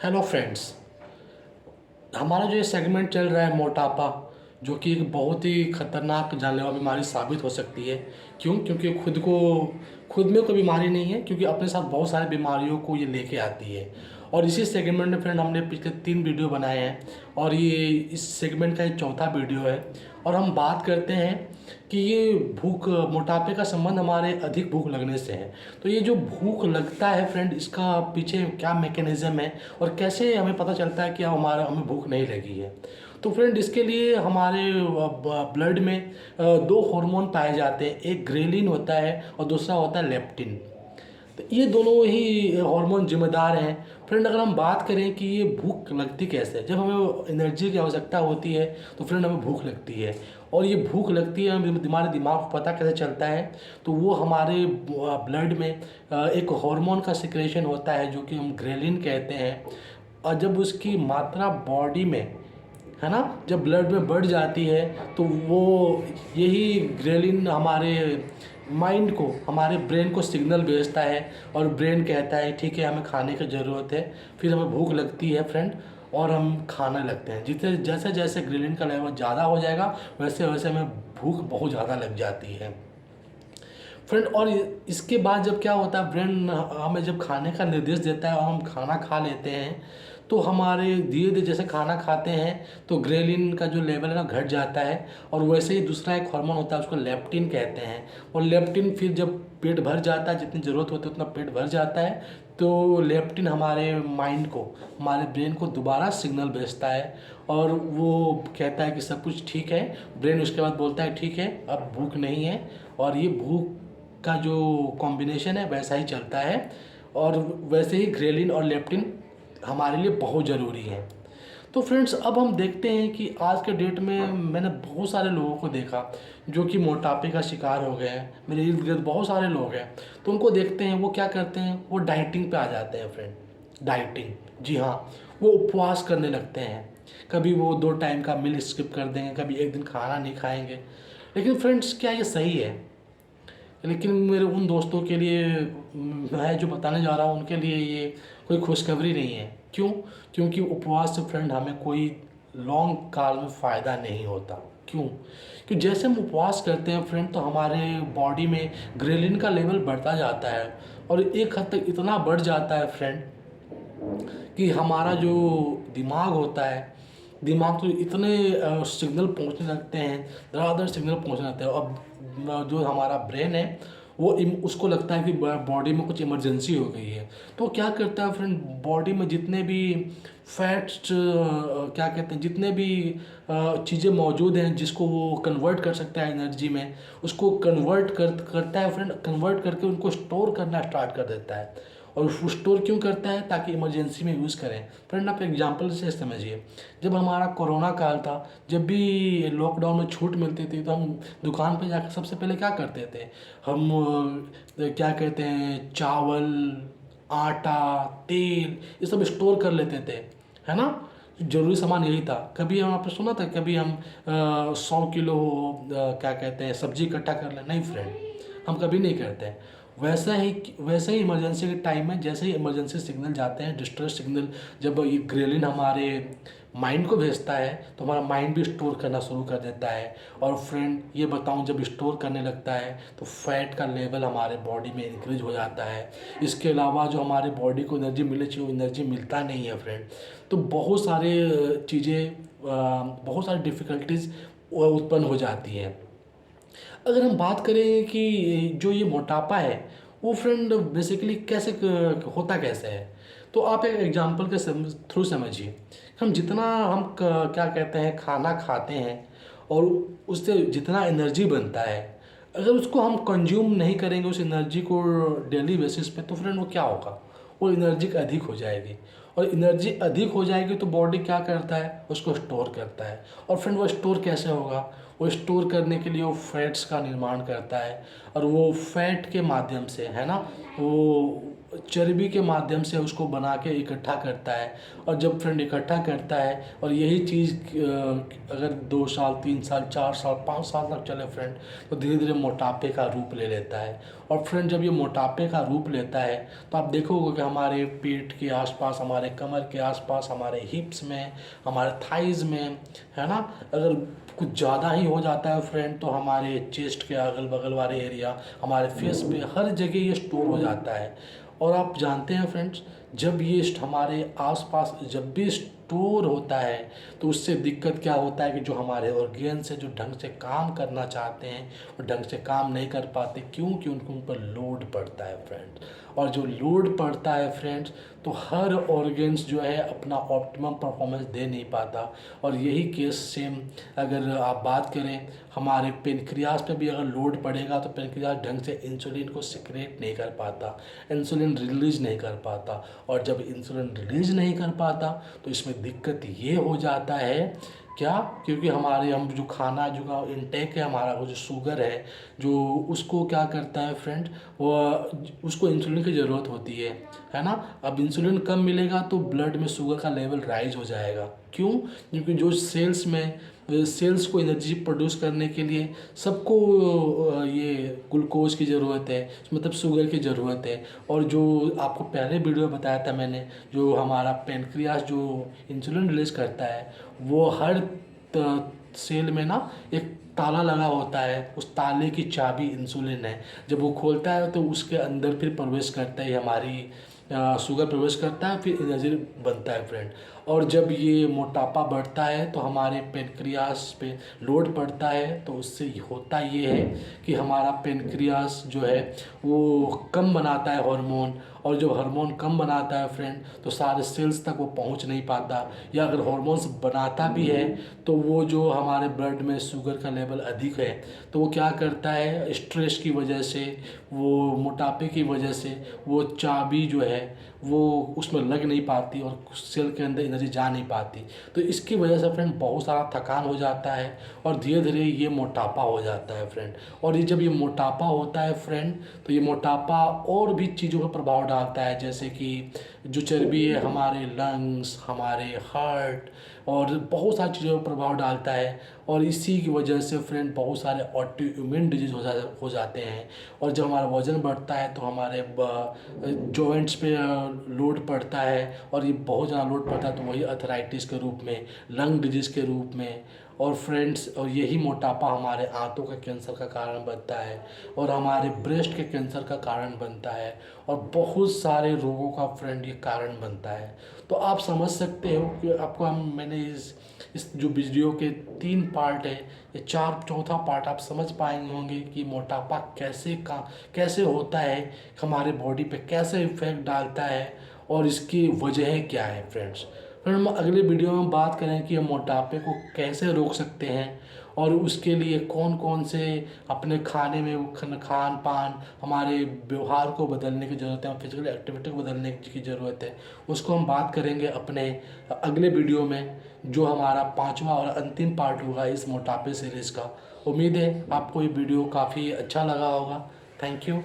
Hello friends. हमारा जो ये सेगमेंट चल रहा है मोटापा, जो कि एक बहुत ही खतरनाक जानलेवा बीमारी साबित हो सकती है। क्यों? क्योंकि खुद में कोई बीमारी नहीं है, क्योंकि अपने साथ बहुत सारी बीमारियों को ये लेके आती है। और इसी सेगमेंट में फ्रेंड हमने पिछले 3 वीडियो बनाए हैं, और ये इस सेगमेंट का ये चौथा वीडियो है। और हम बात करते हैं कि ये मोटापे का संबंध हमारे अधिक भूख लगने से है। तो ये जो भूख लगता है फ्रेंड, इसका पीछे क्या मैकेनिज्म है और कैसे हमें पता चलता है कि हमें भूख नहीं लगी है। तो फ्रेंड, इसके लिए हमारे ब्लड में दो हार्मोन पाए जाते हैं। एक ग्रेलिन होता है और दूसरा होता है लेप्टिन। तो ये दोनों ही हार्मोन जिम्मेदार हैं। फ्रेंड, अगर हम बात करें कि ये भूख लगती कैसे है, जब हमें एनर्जी की आवश्यकता होती है तो फ्रेंड हमें भूख लगती है। और ये भूख लगती है, हमारे दिमाग को पता कैसे चलता है, तो वो हमारे ब्लड में एक हार्मोन का सिक्रेशन होता है जो कि हम ग्रेलिन कहते हैं। और जब उसकी मात्रा बॉडी में, है ना, जब ब्लड में बढ़ जाती है, तो वो यही ग्रेलिन हमारे माइंड को, हमारे ब्रेन को सिग्नल भेजता है। और ब्रेन कहता है ठीक है, हमें खाने की ज़रूरत है। फिर हमें भूख लगती है फ्रेंड, और हम खाने लगते हैं। जितने जैसे जैसे ग्रेलिन का लेवल ज़्यादा हो जाएगा, वैसे वैसे हमें भूख बहुत ज़्यादा लग जाती है फ्रेंड। और इसके बाद जब क्या होता है, ब्रेन हमें जब खाने का निर्देश देता है और हम खाना खा लेते हैं, तो हमारे धीरे धीरे जैसे खाना खाते हैं तो ग्रेलिन का जो लेवल है ना घट जाता है। और वैसे ही दूसरा एक हार्मोन होता है, उसको लेप्टिन कहते हैं। और लेप्टिन फिर जब पेट भर जाता है, जितनी ज़रूरत होती है उतना पेट भर जाता है, तो लेप्टिन हमारे माइंड को, हमारे ब्रेन को दोबारा सिग्नल भेजता है। और वो कहता है कि सब कुछ ठीक है। ब्रेन उसके बाद बोलता है ठीक है, अब भूख नहीं है। और ये भूख का जो कॉम्बिनेशन है वैसा ही चलता है। और वैसे ही ग्रेलिन और लेप्टिन हमारे लिए बहुत ज़रूरी है। तो फ्रेंड्स, अब हम देखते हैं कि आज के डेट में मैंने बहुत सारे लोगों को देखा जो कि मोटापे का शिकार हो गए हैं। मेरे इर्द गिर्द बहुत सारे लोग हैं, तो उनको देखते हैं वो क्या करते हैं, वो डाइटिंग पे आ जाते हैं फ्रेंड। डाइटिंग, जी हाँ, वो उपवास करने लगते हैं। कभी वो 2 टाइम का मील स्किप कर देंगे, कभी एक दिन खाना नहीं खाएंगे। लेकिन फ्रेंड्स, क्या ये सही है? लेकिन मेरे उन दोस्तों के लिए मैं जो बताने जा रहा हूँ उनके लिए ये कोई खुशखबरी नहीं है। क्यों? क्योंकि उपवास से फ्रेंड हमें कोई लॉन्ग काल में फ़ायदा नहीं होता। क्यों? कि जैसे हम उपवास करते हैं फ्रेंड, तो हमारे बॉडी में ग्रेलिन का लेवल बढ़ता जाता है। और एक हद तक इतना बढ़ जाता है फ्रेंड कि हमारा जो दिमाग होता है, दिमाग तो इतने सिग्नल पहुंचने लगते हैं, ज़्यादातर सिग्नल पहुंचने लगते हैं। अब जो हमारा ब्रेन है, वो उसको लगता है कि बॉडी में कुछ इमरजेंसी हो गई है। तो क्या करता है फ्रेंड, बॉडी में जितने भी फैट्स, क्या कहते हैं, जितने भी चीज़ें मौजूद हैं जिसको वो कन्वर्ट कर सकता है एनर्जी में, उसको करता है फ्रेंड। कन्वर्ट करके उनको स्टोर करना स्टार्ट कर देता है। और स्टोर क्यों करता है? ताकि इमरजेंसी में यूज़ करें। फ्रेंड, आप एग्जांपल से समझिए, जब हमारा कोरोना काल था, जब भी लॉकडाउन में छूट मिलती थी, तो हम दुकान पे जाकर सबसे पहले क्या करते थे, हम क्या कहते हैं, चावल, आटा, तेल, ये सब स्टोर कर लेते थे, है ना। जरूरी सामान यही था। कभी हम, आपने सुना था कभी हम 100 किलो क्या कहते हैं सब्जी इकट्ठा कर लें? नहीं फ्रेंड, हम कभी नहीं करते हैं। वैसे ही इमरजेंसी के टाइम में, जैसे ही इमरजेंसी सिग्नल जाते हैं, डिस्ट्रेस सिग्नल, जब ये ग्रेलिन हमारे माइंड को भेजता है, तो हमारा माइंड भी स्टोर करना शुरू कर देता है। और फ्रेंड, ये बताऊं, जब स्टोर करने लगता है तो फैट का लेवल हमारे बॉडी में इंक्रीज हो जाता है। इसके अलावा जो हमारे बॉडी को एनर्जी मिलनी चाहिए, वो एनर्जी मिलता नहीं है फ्रेंड। तो बहुत सारे चीज़ें, बहुत सारी डिफ़िकल्टीज उत्पन्न हो जाती हैं। अगर हम बात करें कि जो ये मोटापा है, वो फ्रेंड बेसिकली होता कैसे है, तो आप एक एग्जांपल के थ्रू समझिए। हम जितना क्या कहते हैं खाना खाते हैं, और उससे जितना एनर्जी बनता है, अगर उसको हम कंज्यूम नहीं करेंगे उस एनर्जी को डेली बेसिस पे, तो फ्रेंड वो क्या होगा, वो एनर्जी अधिक हो जाएगी। और एनर्जी अधिक हो जाएगी तो बॉडी क्या करता है, उसको स्टोर करता है। और फ्रेंड, वो स्टोर कैसे होगा? वो स्टोर करने के लिए वो फैट्स का निर्माण करता है। और वो फैट के माध्यम से, है ना, वो चर्बी के माध्यम से उसको बना के इकट्ठा करता है। और जब फ्रेंड इकट्ठा करता है और यही चीज़ अगर 2 साल 3 साल 4 साल 5 साल तक चले फ्रेंड, तो धीरे धीरे मोटापे का रूप ले लेता है। और फ्रेंड जब ये मोटापे का रूप लेता है तो आप देखोगे कि हमारे पेट के आसपास, हमारे कमर के आसपास, हमारे हिप्स में, हमारे थाइज़ में, है ना, अगर कुछ ज़्यादा ही हो जाता है फ्रेंड तो हमारे चेस्ट के अगल बगल वाले एरिया, हमारे फेस पे, हर जगह ये स्टोर हो जाता है। और आप जानते हैं फ्रेंड्स, जब ये हमारे आसपास जब भी स्टोर होता है तो उससे दिक्कत क्या होता है कि जो हमारे ऑर्गेन्स है, जो ढंग से काम करना चाहते हैं और ढंग से काम नहीं कर पाते, क्योंकि उनको उन पर लोड पड़ता है फ्रेंड्स। और जो लोड पड़ता है फ्रेंड्स तो हर ऑर्गेन्स जो है अपना ऑप्टिमम परफॉर्मेंस दे नहीं पाता। और यही केस सेम अगर आप बात करें, हमारे पेनक्रियास पे भी अगर लोड पड़ेगा तो पेनक्रियास ढंग से इंसुलिन को सिक्रेट नहीं कर पाता, इंसुलिन रिलीज नहीं कर पाता। और जब इंसुलिन रिलीज नहीं कर पाता तो इसमें दिक्कत ये हो जाता है क्या, क्योंकि हमारे हम जो खाना जो इनटेक है हमारा, वो जो शुगर है जो उसको क्या करता है फ्रेंड, वो उसको इंसुलिन की ज़रूरत होती है ना। अब इंसुलिन कम मिलेगा तो ब्लड में शुगर का लेवल राइज हो जाएगा। क्यों? क्योंकि जो सेल्स को एनर्जी प्रोड्यूस करने के लिए सबको ये ग्लूकोज की ज़रूरत है, मतलब शुगर की ज़रूरत है। और जो आपको पहले वीडियो में बताया था मैंने, जो हमारा पेनक्रियास जो इंसुलिन रिलीज करता है, वो हर सेल में ना एक ताला लगा होता है, उस ताले की चाबी इंसुलिन है। जब वो खोलता है तो उसके अंदर फिर प्रवेश करता है हमारी शुगर प्रवेश करता है, फिर एनर्जी बनता है फ्रेंड। और जब ये मोटापा बढ़ता है तो हमारे पेनक्रियास पे लोड पड़ता है, तो उससे होता ये है कि हमारा पेनक्रियास जो है वो कम बनाता है हार्मोन। और जब हार्मोन कम बनाता है फ्रेंड तो सारे सेल्स तक वो पहुंच नहीं पाता, या अगर हार्मोन्स बनाता भी है तो वो जो हमारे ब्लड में शुगर का लेवल अधिक है तो वो क्या करता है, स्ट्रेस की वजह से, वो मोटापे की वजह से वो चाबी जो है वो उसमें लग नहीं पाती और सेल के अंदर एनर्जी जा नहीं पाती। तो इसकी वजह से फ्रेंड बहुत सारा थकान हो जाता है और धीरे धीरे ये मोटापा हो जाता है फ्रेंड। और ये जब ये मोटापा होता है फ्रेंड तो ये मोटापा और भी चीज़ों पर प्रभाव डालता है, जैसे कि जो चर्बी है हमारे लंग्स, हमारे हार्ट और बहुत सारी चीज़ों पर प्रभाव डालता है। और इसी की वजह से फ्रेंड बहुत सारे ऑटो इम्यून डिजीज हो जाते हैं। और जब हमारा वज़न बढ़ता है तो हमारे जॉइंट्स पे लोड पड़ता है, और ये बहुत ज़्यादा लोड पड़ता है तो वही अर्थराइटिस के रूप में, लंग डिजीज़ के रूप में। और फ्रेंड्स, और यही मोटापा हमारे आंतों के कैंसर का कारण बनता है, और हमारे ब्रेस्ट के कैंसर का कारण बनता है, और बहुत सारे रोगों का फ्रेंड ये कारण बनता है। तो आप समझ सकते हो कि आपको मैंने इस जो वीडियो के 3 पार्ट है, ये चौथा पार्ट आप समझ पाएंगे होंगे कि मोटापा कैसे होता है, हमारे बॉडी पे कैसे इफेक्ट डालता है और इसकी वजह क्या है फ्रेंड्स। फिर हम अगले वीडियो में बात करें कि हम मोटापे को कैसे रोक सकते हैं और उसके लिए कौन कौन से अपने खाने में खान पान, हमारे व्यवहार को बदलने की ज़रूरत है, फिजिकल एक्टिविटी को बदलने की ज़रूरत है। उसको हम बात करेंगे अपने अगले वीडियो में, जो हमारा 5वां और अंतिम पार्ट होगा इस मोटापे सीरीज़ का। उम्मीद है आपको ये वीडियो काफ़ी अच्छा लगा होगा। Thank you.